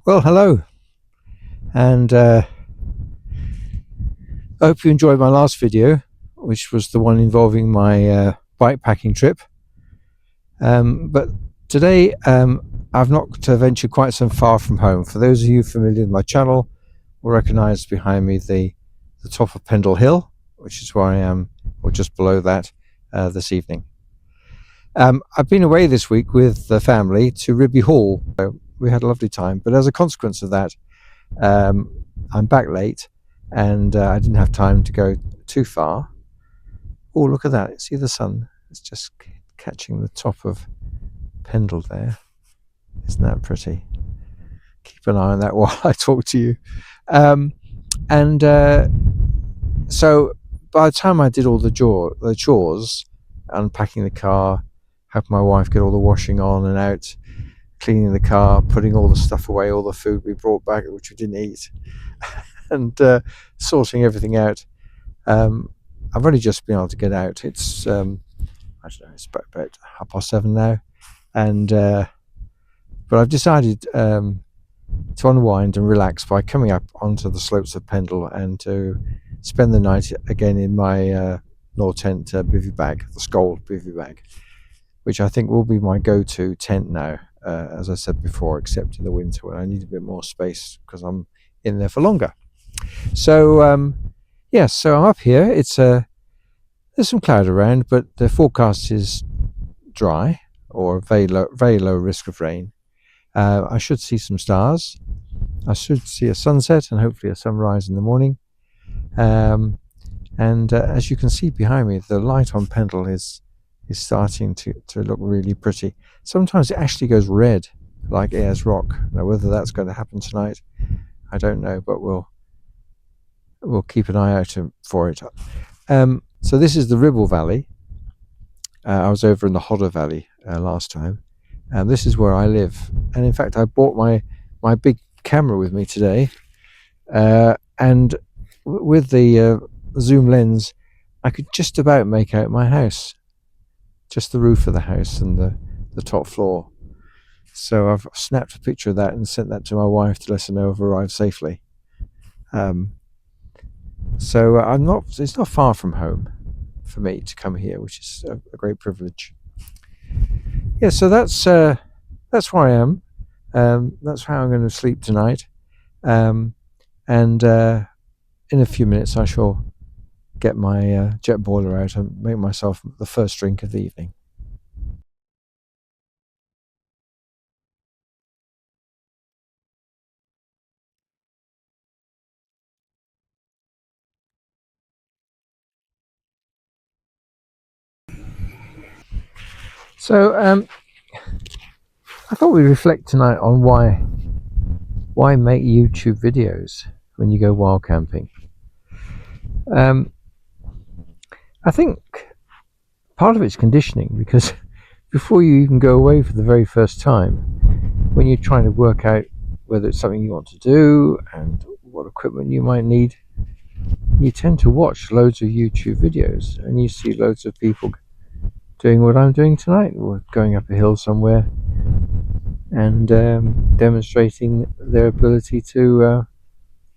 Well, hello, and I hope you enjoyed my last video, which was the one involving my bike packing trip. But today I've not ventured quite so far from home. For those of you familiar with my channel, will recognise behind me the top of Pendle Hill, which is where I am, or just below that, this evening. I've been away this week with the family to Ribby Hall. We had a lovely time, but as a consequence of that, I'm back late, and I didn't have time to go too far. Oh, look at that. See the sun? It's just catching the top of Pendle there. Isn't that pretty? Keep an eye on that while I talk to you. So by the time I did all the chores, unpacking the car, helping my wife get all the washing on and out, cleaning the car, putting all the stuff away, all the food we brought back which we didn't eat, and sorting everything out. I've only just been able to get out. It's I don't know, it's about 7:30 now, and but I've decided to unwind and relax by coming up onto the slopes of Pendle and to spend the night again in my Nor tent bivvy bag, the Skoll bivvy bag, which I think will be my go-to tent now, as I said before, except in the winter when I need a bit more space because I'm in there for longer. So yes, so I'm up here. It's there's some cloud around, but the forecast is dry or very low risk of rain. I should see some stars. I should see a sunset and hopefully a sunrise in the morning. And as you can see behind me, the light on Pendle is starting to look really pretty. Sometimes it actually goes red, like Ayers Rock. Now, whether that's going to happen tonight, I don't know, but we'll keep an eye out for it. So this is the Ribble Valley. I was over in the Hodder Valley last time, and this is where I live. And in fact, I brought my big camera with me today, and with the zoom lens, I could just about make out my house, just the roof of the house and the top floor. So I've snapped a picture of that and sent that to my wife to let her know I've arrived safely. So it's not far from home for me to come here, which is a great privilege. Yeah, so that's where I am. That's how I'm going to sleep tonight. And in a few minutes I shall get my jet boiler out and make myself the first drink of the evening. So I thought we'd reflect tonight on why make YouTube videos when you go wild camping. I think part of it's conditioning, because before you even go away for the very first time, when you're trying to work out whether it's something you want to do and what equipment you might need, you tend to watch loads of YouTube videos, and you see loads of people doing what I'm doing tonight, or going up a hill somewhere and demonstrating their ability to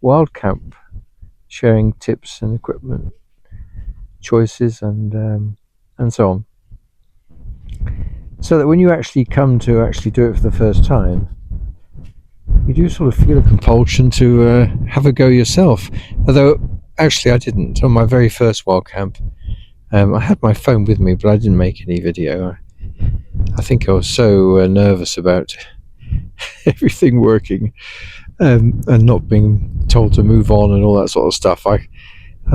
wild camp, sharing tips and equipment choices and so on. So that when you actually come to actually do it for the first time, you do sort of feel a compulsion to have a go yourself. Although actually I didn't. On my very first wild camp, I had my phone with me, but I didn't make any video. I think I was so nervous about everything working and not being told to move on and all that sort of stuff. I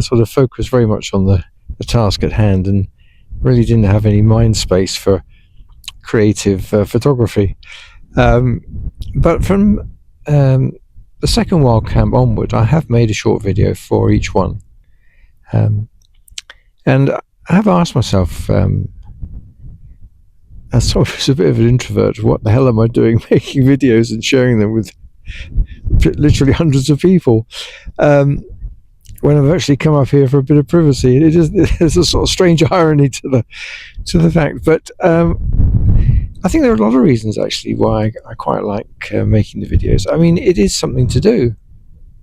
sort of focused very much on the task at hand and really didn't have any mind space for creative photography. But from the second wild camp onward, I have made a short video for each one. And I have asked myself, as sort of a bit of an introvert, what the hell am I doing making videos and sharing them with literally hundreds of people, when I've actually come up here for a bit of privacy? There's a sort of strange irony to the fact. But I think there are a lot of reasons actually why I quite like making the videos. I mean, it is something to do.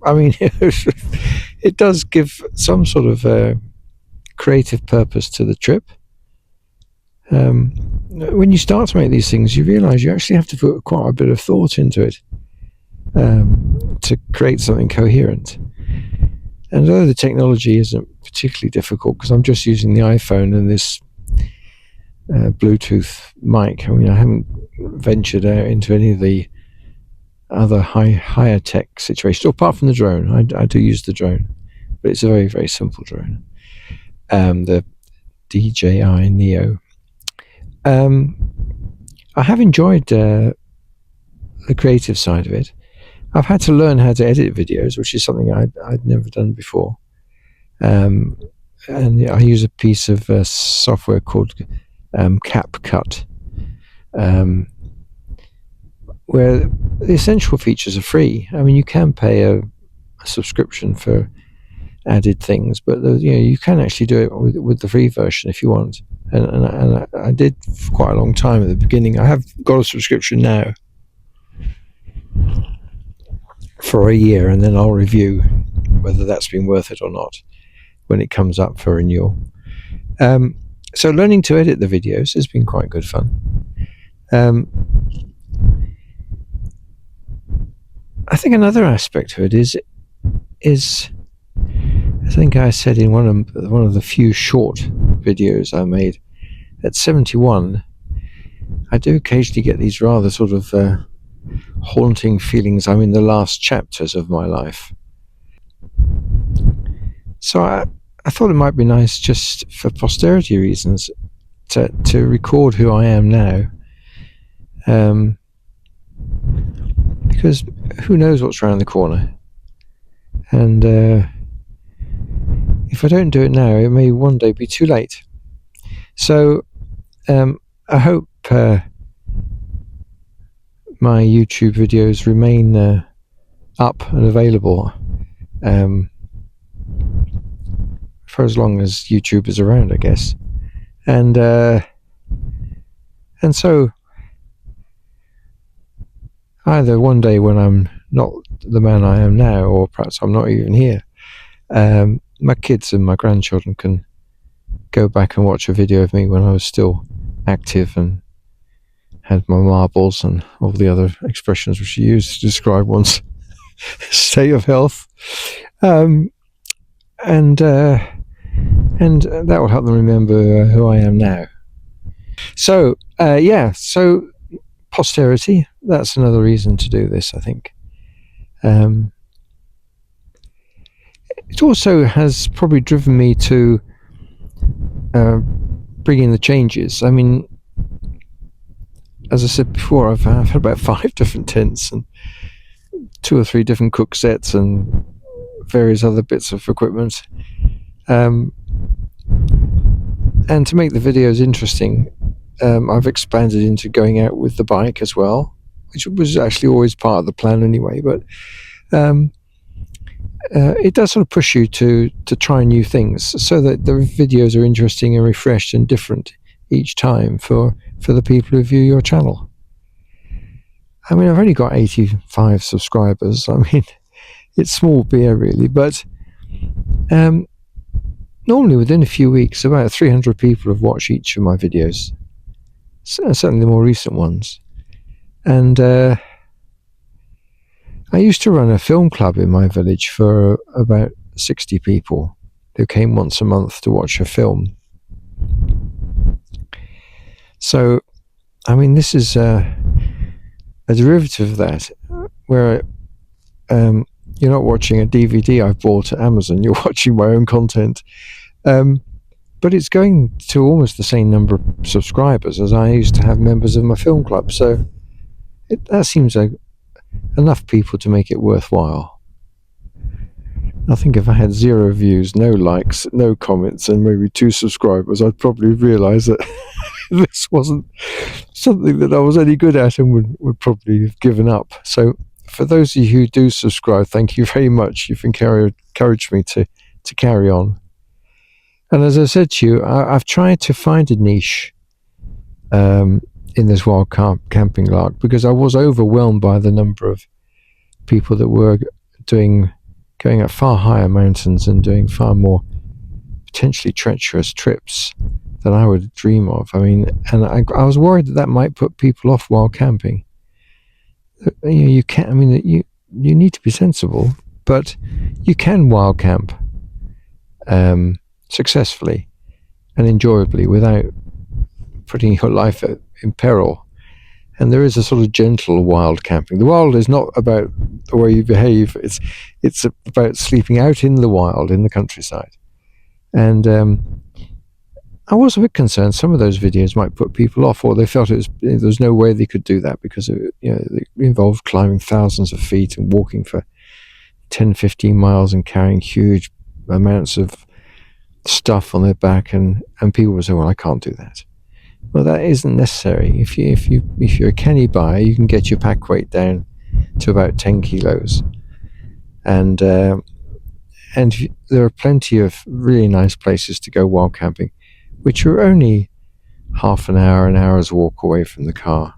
I mean, it does give some sort of creative purpose to the trip. When you start to make these things, you realise you actually have to put quite a bit of thought into it to create something coherent. And although the technology isn't particularly difficult, because I'm just using the iPhone and this Bluetooth mic, I mean, I haven't ventured out into any of the other higher tech situations, apart from the drone. I do use the drone, but it's a very, very simple drone. The DJI Neo. I have enjoyed the creative side of it. I've had to learn how to edit videos, which is something I'd never done before. And I use a piece of software called CapCut, where the essential features are free. I mean, you can pay a subscription for added things, but you can actually do it with the free version if you want. And I did for quite a long time at the beginning. I have got a subscription now for a year, and then I'll review whether that's been worth it or not when it comes up for renewal. So learning to edit the videos has been quite good fun. I think another aspect of it is I think I said in one of the few short videos I made, at 71, I do occasionally get these rather sort of haunting feelings I'm in the last chapters of my life. So I thought it might be nice, just for posterity reasons, to record who I am now. Because who knows what's around the corner. And if I don't do it now, it may one day be too late. So I hope my YouTube videos remain up and available for as long as YouTube is around, I guess. And so either one day when I'm not the man I am now, or perhaps I'm not even here, my kids and my grandchildren can go back and watch a video of me when I was still active and had my marbles and all the other expressions which you use to describe one's state of health, and that will help them remember who I am now. So so posterity, that's another reason to do this, I think. It also has probably driven me to bring in the changes. I mean, as I said before, I've had about 5 different tents and 2 or 3 different cook sets and various other bits of equipment. And to make the videos interesting, I've expanded into going out with the bike as well, which was actually always part of the plan anyway. But it does sort of push you to try new things, so that the videos are interesting and refreshed and different each time for the people who view your channel. I mean, I've only got 85 subscribers. I mean, it's small beer really, but normally within a few weeks about 300 people have watched each of my videos, certainly the more recent ones. And I used to run a film club in my village for about 60 people who came once a month to watch a film. So, I mean, this is a derivative of that, where you're not watching a DVD I've bought at Amazon, you're watching my own content. But it's going to almost the same number of subscribers as I used to have members of my film club. So that seems like enough people to make it worthwhile. I think if I had 0 views, no likes, no comments, and maybe 2 subscribers, I'd probably realise that this wasn't something that I was any good at and would probably have given up. So for those of you who do subscribe, thank you very much. You've encouraged me to carry on. And as I said to you, I've tried to find a niche in this wild camping lark, because I was overwhelmed by the number of people that were going up far higher mountains and doing far more potentially treacherous trips than I would dream of. I mean, and I was worried that might put people off wild camping. You can't. I mean, you need to be sensible, but you can wild camp successfully and enjoyably without putting your life in peril. And there is a sort of gentle wild camping. The wild is not about the way you behave. It's about sleeping out in the wild, in the countryside. And I was a bit concerned some of those videos might put people off, or they felt there was no way they could do that because it involved climbing thousands of feet and walking for 10, 15 miles and carrying huge amounts of stuff on their back, and people would say, well, I can't do that. Well, that isn't necessary. If you're a canny buyer, you can get your pack weight down to about 10 kilos, and there are plenty of really nice places to go wild camping, which are only half an hour's walk away from the car.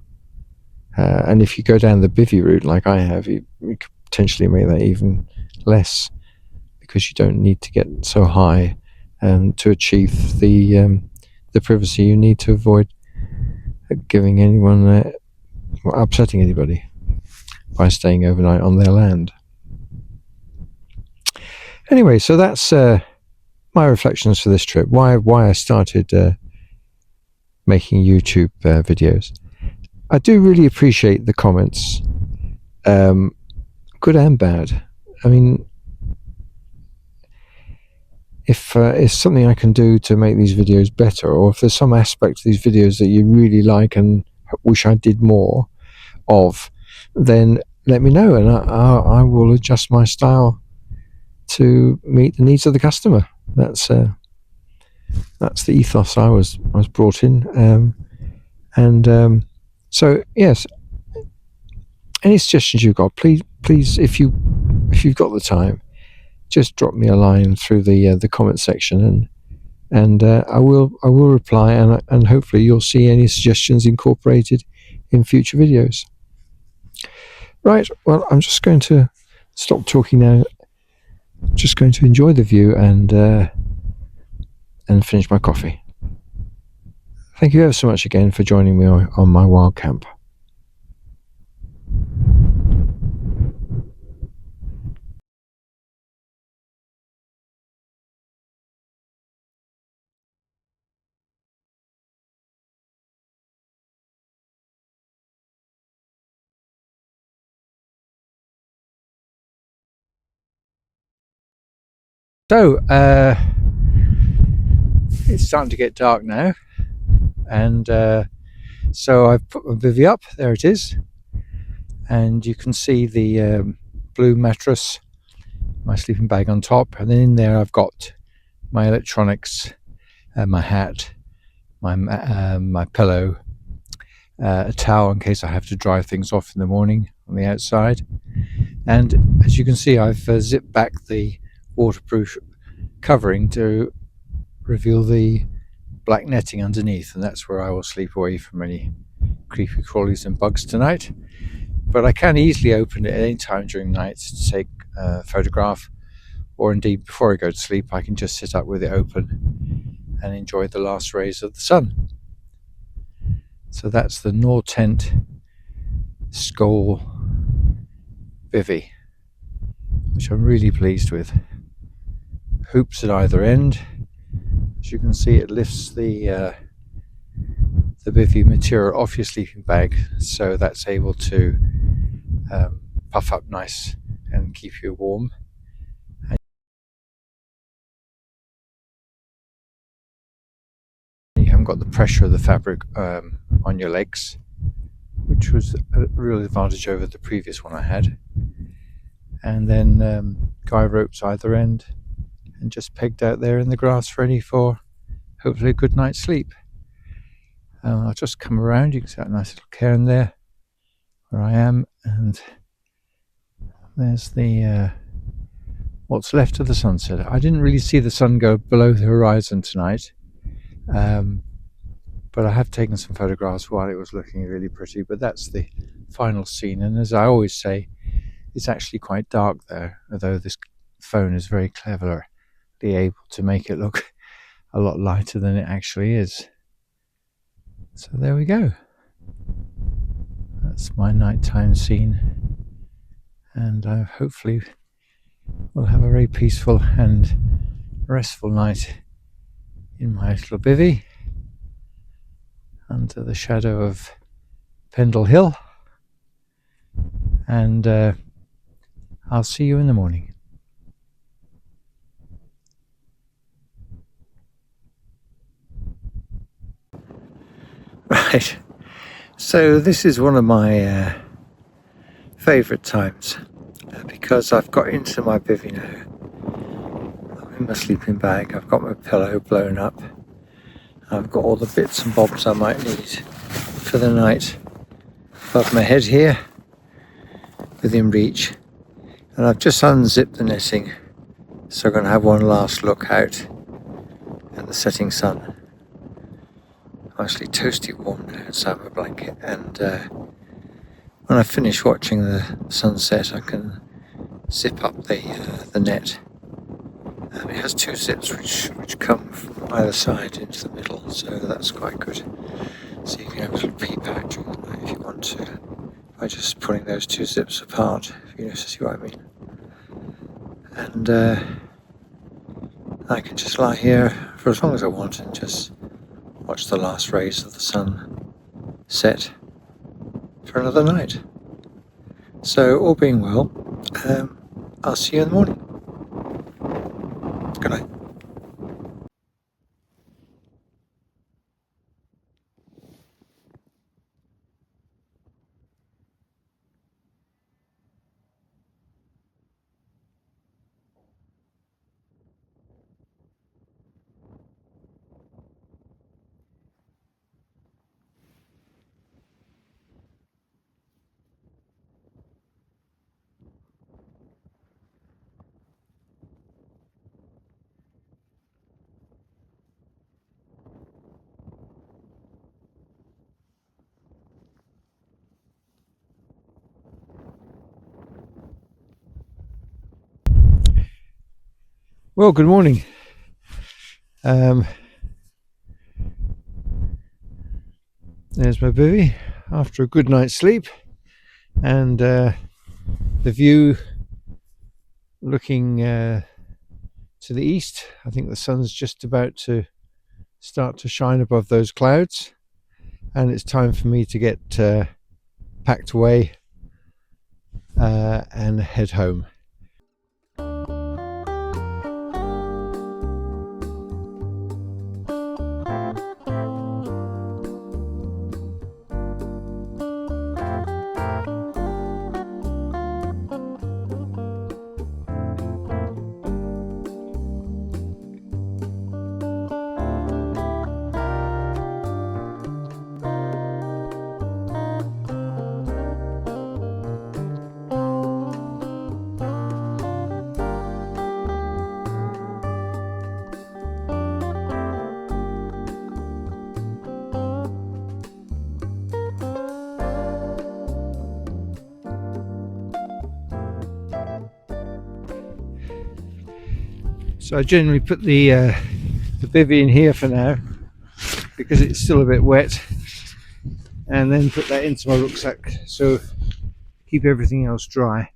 And if you go down the bivvy route like I have, you could potentially make that even less, because you don't need to get so high to achieve the privacy you need to avoid giving anyone upsetting anybody by staying overnight on their land. Anyway, so that's my reflections for this trip. Why I started making YouTube videos. I do really appreciate the comments, good and bad. I mean, if it's something I can do to make these videos better, or if there's some aspect of these videos that you really like and wish I did more of, then let me know, and I will adjust my style to meet the needs of the customer. That's the ethos I was brought in, so yes. Any suggestions you've got, please, if you've got the time, just drop me a line through the comment section, and I will reply, and hopefully you'll see any suggestions incorporated in future videos. Right, well, I'm just going to stop talking now. Just going to enjoy the view and finish my coffee. Thank you ever so much again for joining me on my wild camp. So it's starting to get dark now, and so I've put my bivvy up. There it is, and you can see the blue mattress, my sleeping bag on top, and then in there I've got my electronics, my hat, my pillow, a towel in case I have to dry things off in the morning on the outside. And as you can see, I've zipped back the waterproof covering to reveal the black netting underneath, and that's where I will sleep away from any creepy crawlies and bugs tonight. But I can easily open it at any time during the night to take a photograph, or indeed before I go to sleep I can just sit up with it open and enjoy the last rays of the sun. So that's the Nor Tent Skull bivvy, which I'm really pleased with. Hoops at either end. As you can see, it lifts the bivvy material off your sleeping bag, so that's able to puff up nice and keep you warm. And you haven't got the pressure of the fabric on your legs, which was a real advantage over the previous one I had. And then guy ropes either end, and just pegged out there in the grass, ready for hopefully a good night's sleep. I'll just come around. You can see that nice little cairn there where I am, and there's the what's left of the sunset. I didn't really see the sun go below the horizon tonight, but I have taken some photographs while it was looking really pretty. But that's the final scene, and as I always say, it's actually quite dark there, although this phone is very cleverly able to make it look a lot lighter than it actually is. So there we go. That's my nighttime scene, and hopefully we'll have a very peaceful and restful night in my little bivvy under the shadow of Pendle Hill, and I'll see you in the morning. Right, so this is one of my favourite times because I've got into my bivvy now. I'm in my sleeping bag, I've got my pillow blown up, I've got all the bits and bobs I might need for the night above my head here, within reach, and I've just unzipped the netting, so I'm going to have one last look out at the setting sun. I'm actually toasty warm now inside my blanket, and when I finish watching the sunset I can zip up the net. It has two zips which come from either side into the middle, so that's quite good. So you can have a little peep out during the night if you want to, by just pulling those two zips apart, if you know, see what I mean. And I can just lie here for as long as I want and just watch the last rays of the sun set for another night. So all being well, I'll see you in the morning. Good night. Well, good morning. There's my bivvy after a good night's sleep, and the view looking to the east. I think the sun's just about to start to shine above those clouds, and it's time for me to get packed away and head home. So I generally put the bivvy in here for now because it's still a bit wet, and then put that into my rucksack, so keep everything else dry.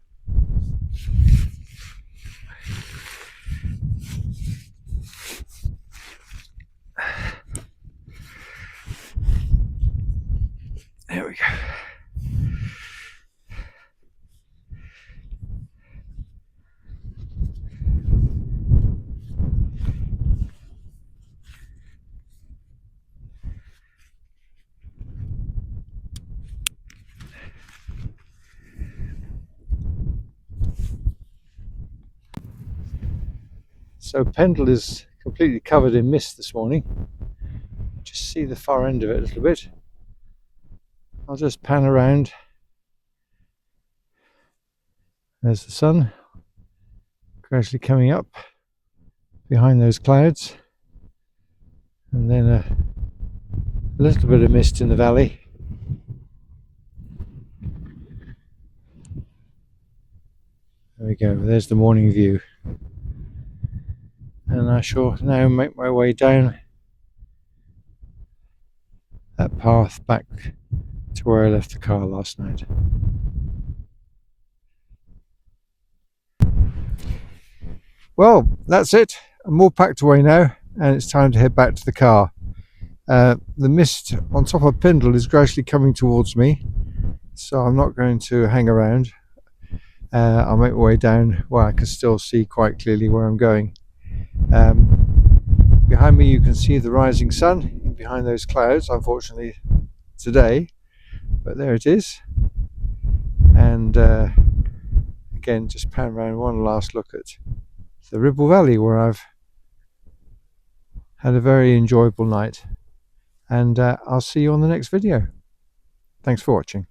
There we go. So Pendle is completely covered in mist this morning. Just see the far end of it a little bit. I'll just pan around. There's the sun gradually coming up behind those clouds, and then A little bit of mist in the valley. There we go, there's the morning view. And I shall now make my way down that path back to where I left the car last night. Well, that's it. I'm all packed away now, and it's time to head back to the car. The mist on top of Pendle is gradually coming towards me, so I'm not going to hang around. I'll make my way down where I can still see quite clearly where I'm going. Behind me you can see the rising sun behind those clouds, unfortunately today, but there it is. And again, just pan around one last look at the Ribble Valley, where I've had a very enjoyable night, and I'll see you on the next video. Thanks for watching.